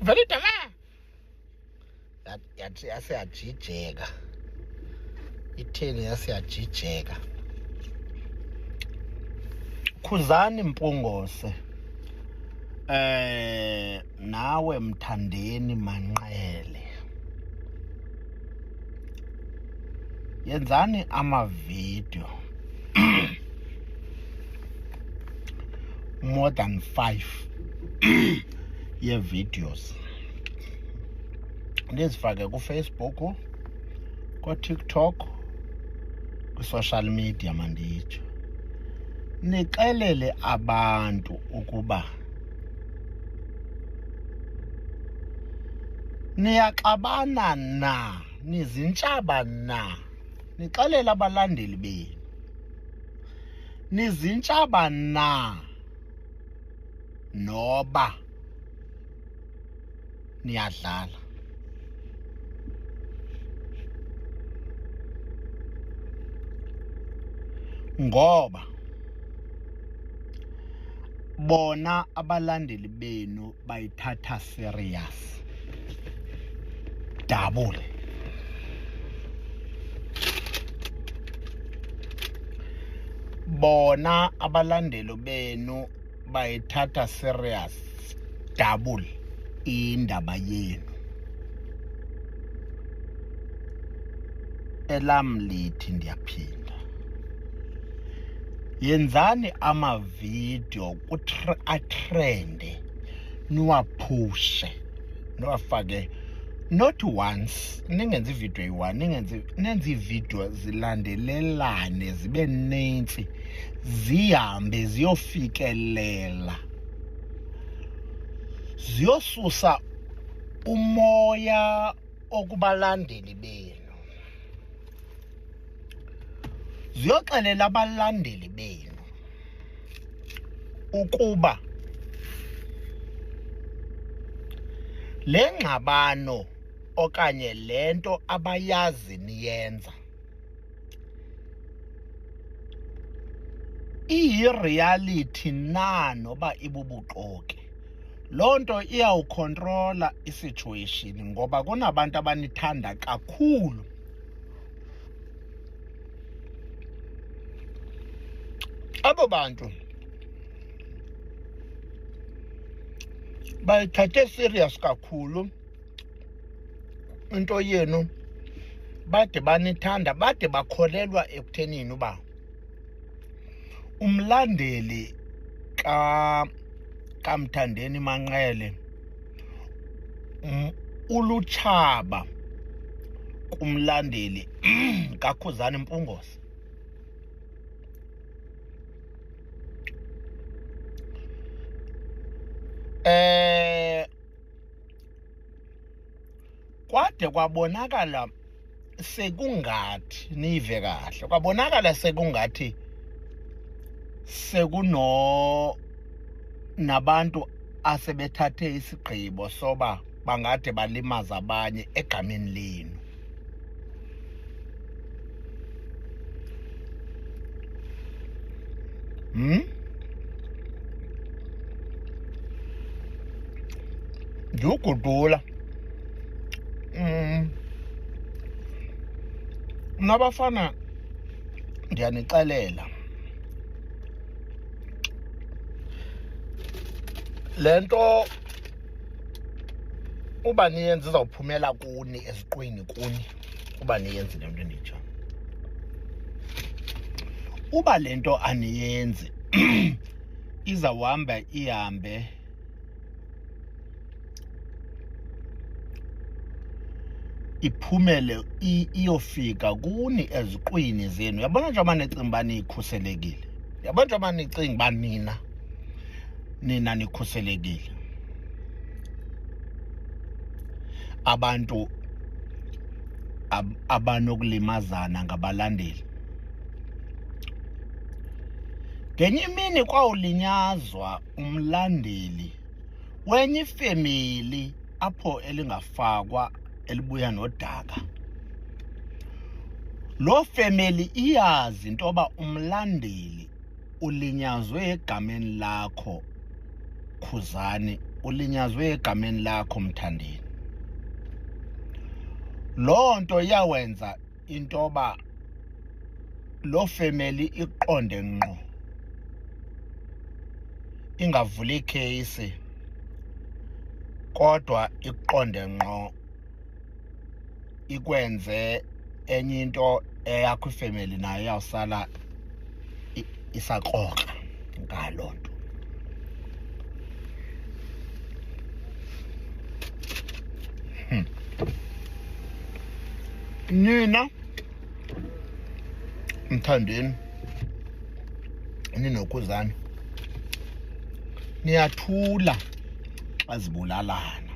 Vele dama. Yathi yasiyajijeka. Itheni yasiyajijeka. Khuzani Mpungose. Nawe Mthandeni Manqele. Yenzani ama-video more than 5 ye-videos. Nizifake ku-Facebook, ku-TikTok, ku-social media manditsho. Nixelele abantu ukuba niyaxabana na, nizintshaba na. Nixelele abalandeli benu. Nizintshaba na noba niyadlala. Ngoba bona abalandeli benu bayithatha serious. Double. Bona abalandeli benu bayithatha serious. Double indaba yenu. Elam lithi ndiyaphinda. Yenzani ama-video atrende, niwaphushe, niwafake. Not once, ningenzi video eyi-1, nenze iivideo zilandelelane zibe nintsi, zihambe ziyofikelela, ziyosusa umoya okubalandeli benu, ziyoxelela abalandeli benu ukuba le ngxabano okanye lento abayazi niyenza iyi-reality na noba ibubuxoki. Loo nto iyawukhontrola i-situation ngoba kunabantu abanithanda kakhulu. Abo bantu bayithathe serious kakhulu into yenu, bade banithanda, bade bakholelwa ekuthenini uba umlandeli kaMthandeni Manqele ulutshaba kumlandeli kaKhuzani Mpungose. Kwade kwabonakala sekungathi, nive kahle, kwabonakala sekungathi nabantu asebethathe isigqibo soba bangade balimaza abanye egameni lenu. Ndiyugudula. Nabafana ndiyanixelela, le nto uba niyenza izawuphumela kuni esiqwini kuni, uba niyenzi le nto enditsho. Uba le nto aniyenzi izawuhamba ihambe iphumele iyofika kuni eziqwini zenu. Yabona njengoba nicinga uba nikhuselekile, yabona njengoba nicinga uba nina nikhuselekile, abantu abanokulimazana ngabalandeli. Ngenye imini kwawulinyazwa umlandeli wenye ifemeli apho elingafakwa elibuya nodaka. Lo family iyazi into yoba umlandeli ulinyazwe egameni lakho Khuzani ulinyazwe egameni lakho Mthandeni. Lonto yawenza intoba lo family iqonde ngqo ingavuli case kodwa iqonde ngqo ikwenze enye into eyakho ifamily nayo yawusala isaqoqa ngalonto. Nina Mthandeni ninoKhuzani niyathula azibulalana,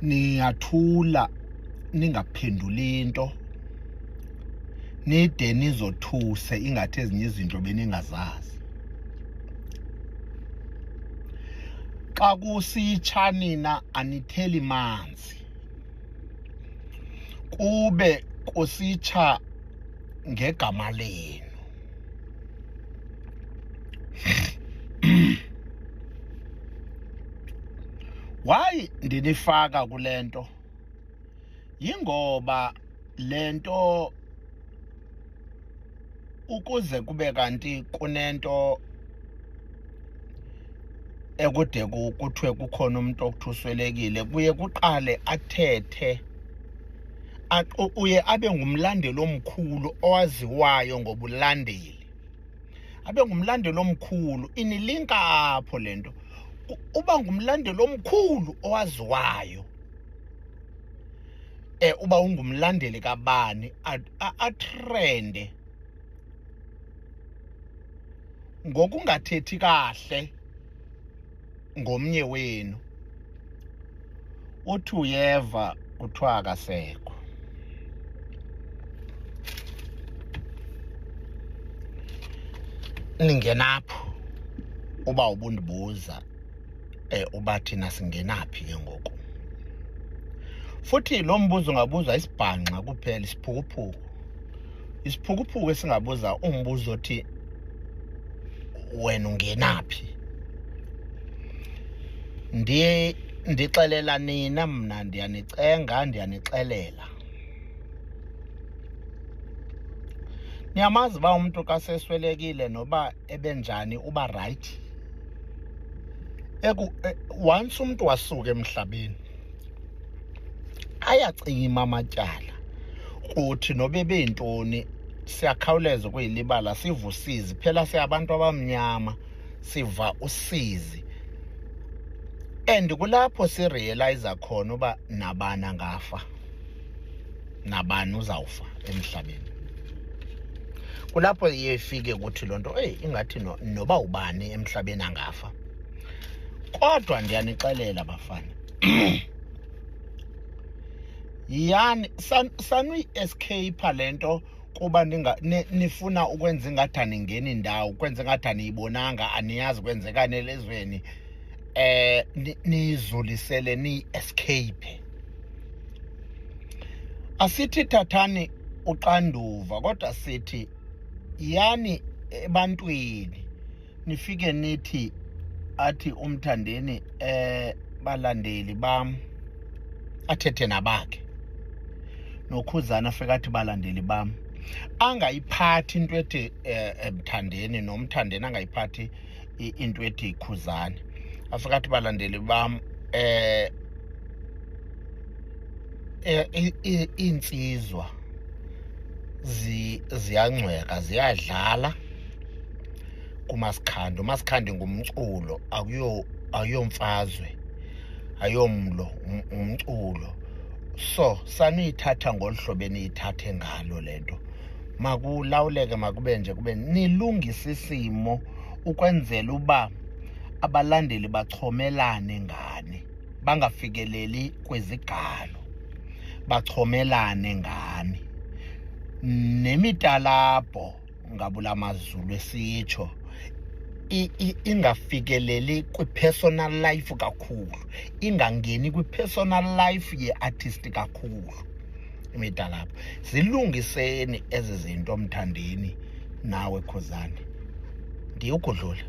niyathula ningaphenduli into nide nizothuse ingathi ezinye izinto beningazazi. Xa kusitsha nina anitheli manzi, kube kusitsha ngegama lenu. Why ndinifaka kulento? Yingoba lento ukuze kube kanti kunento ekude kuthiwe kukhona umuntu okuthuswelekile, kuye kuqale athethe uye abe ngumlandeli omkhulu owaziwayo ngobulandeli, abe ngumlandeli omkhulu inilinka apho lento. Uba ngumlandeli omkhulu owaziwayo, uba ungumlandeli kabani atrende ngokungathethi kahle ngomnye wenu, uthi uyeva kuthiwa akasekho. Ningenapho uba ubundibuza uba thina singenaphi ke ngoku. Futhi lo mbuzo ungabuza isibhanqa kuphela, isiphukuphuku. Isiphukuphuku esingabuza umbuzo othi wena ungenaphi. Ndixelela nina, mna ndiyanicenga, ndiyanixelela. Niyamazi uba umuntu xa seswelekile noba ebenjani uba right. Once umuntu wasuka emhlabeni ayacima amatyala, kuthi nobe beyintoni siyakhawuleza ukuyilibala, siva usizi. Phela siyabantu abamnyama, siva usizi. And kulapho sirealize khona uba nabani angafa, nabani uzawufa emhlabeni. Kulapho iye ifike kuthi lonto ingathi noba ubani emhlabeni angafa. Kodwa ndiyanixelela bafana, yani sanuyi-escape lento kuba nifuna ukwenza ingathi aningeni indawo, ukwenza ingathi aniyibonanga, aniyazi kwenzeka nelizweni, nizulisele niyi-escape. Asithi thathani uxanduva, kodwa sithi yani ebantwini nifike nithi athi uMthandeni balandeli bam, athethe nabakhe. noKhuzani afika athi balandeli bam, angayiphathi into ethi Mthandeni, noMthandeni angayiphathi into ethi Khuzani. Afika athi balandeli bam, insizwa ziyangcweka, ziyadlala kuMasikhandi. uMasikhandi ngumculo, akuyomfazwe, ayomlo, umculo. So sanuyithatha ngolu hlobo eniyithathe ngalo lento. Makulawuleke, makube nje, kube nilungise isimo ukwenzela uba abalandeli bachomelane ngani, bangafikeleli kwezigalo, bachomelane ngani. Nemitalabho ngabula mazulu esitsho ingafikeleli kwi-personal life kakhulu, ingangeni kwi-personal life ye-artist kakhulu. Imitalabho zilungiseni ezi zinto Mthandeni nawe Khuzani. Ndiyokudlula.